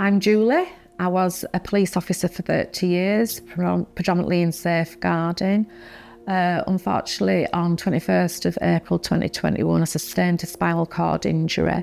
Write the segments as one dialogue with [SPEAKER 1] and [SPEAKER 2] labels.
[SPEAKER 1] I'm Julie. I was a police officer for 30 years, predominantly in safeguarding. Unfortunately, on 21st of April 2021, I sustained a spinal cord injury.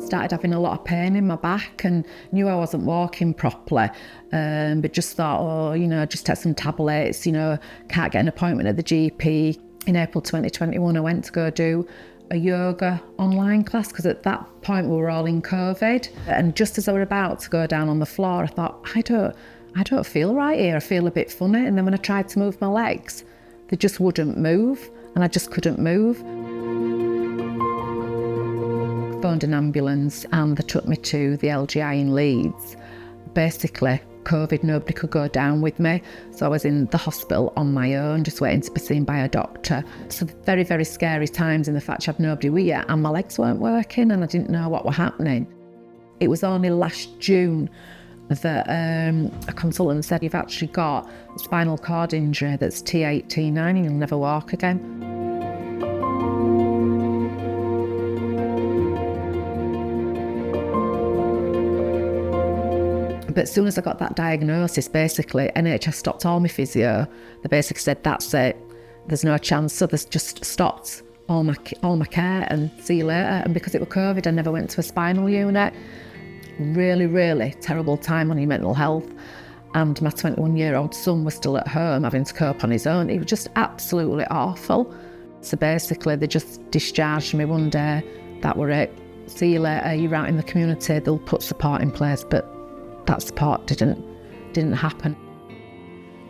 [SPEAKER 1] Started having a lot of pain in my back and knew I wasn't walking properly, but just thought, just take some tablets, can't get an appointment at the GP. In April 2021, I went to go do a yoga online class because at that point we were all in COVID. And just as I was about to go down on the floor, I thought, I don't feel right here. I feel a bit funny. And then when I tried to move my legs, they just wouldn't move, and I just couldn't move. Phoned an ambulance and they took me to the LGI in Leeds. Basically, COVID, nobody could go down with me. So I was in the hospital on my own, just waiting to be seen by a doctor. So very, very scary times in the fact I had nobody with you and my legs weren't working and I didn't know what were happening. It was only last June that a consultant said, you've actually got a spinal cord injury that's T8, T9 and you'll never walk again. But as soon as I got that diagnosis, basically, NHS stopped all my physio. They basically said, that's it, there's no chance. So they just stopped all my care and see you later. And because it was COVID, I never went to a spinal unit. Really, really terrible time on your mental health. And my 21-year-old son was still at home having to cope on his own. It was just absolutely awful. So basically, they just discharged me one day. That were it. See you later, you're out in the community, they'll put support in place. But that support didn't happen.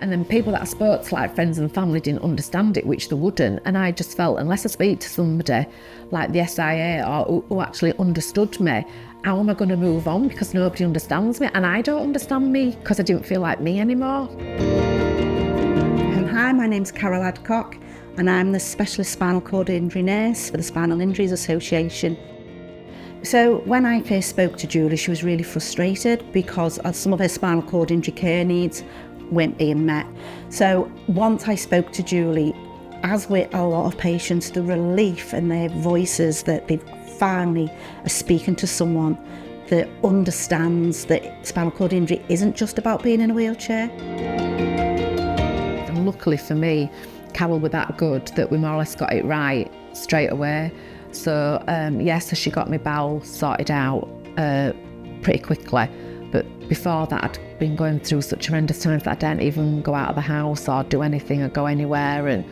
[SPEAKER 1] And then people that I spoke to, like friends and family, didn't understand it, which they wouldn't. And I just felt, unless I speak to somebody like the SIA or who actually understood me, how am I going to move on? Because nobody understands me, and I don't understand me because I didn't feel like me anymore.
[SPEAKER 2] Hi, my name's Carol Adcock, and I'm the Specialist Spinal Cord Injury Nurse for the Spinal Injuries Association. So when I first spoke to Julie, she was really frustrated because some of her spinal cord injury care needs weren't being met. So once I spoke to Julie, as with a lot of patients, the relief in their voices that they finally are speaking to someone that understands that spinal cord injury isn't just about being in a wheelchair.
[SPEAKER 1] And luckily for me, Carol was that good that we more or less got it right straight away. So so she got my bowel sorted out pretty quickly. But before that, I'd been going through such horrendous times that I didn't even go out of the house or do anything or go anywhere. And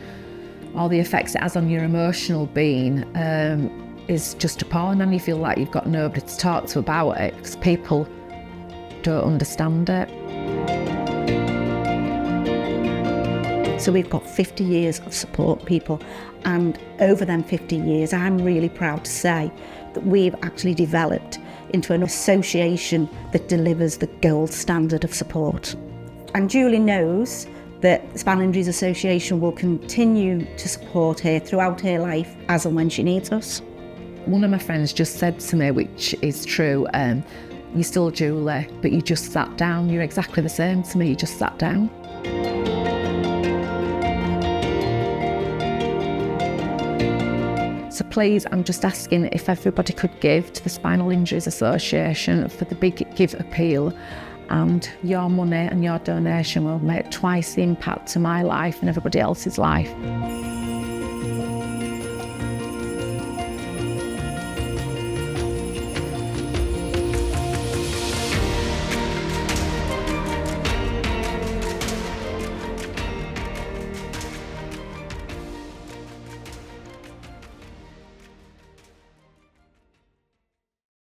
[SPEAKER 1] all the effects it has on your emotional being is just appalling, and you feel like you've got nobody to talk to about it because people don't understand it.
[SPEAKER 2] So we've got 50 years of support people, and over them 50 years, I'm really proud to say that we've actually developed into an association that delivers the gold standard of support. And Julie knows that the Spinal Injuries Association will continue to support her throughout her life as and when she needs us.
[SPEAKER 1] One of my friends just said to me, which is true, you're still Julie, but you just sat down. You're exactly the same to me, you just sat down. So please, I'm just asking if everybody could give to the Spinal Injuries Association for the big give appeal, and your money and your donation will make twice the impact to my life and everybody else's life.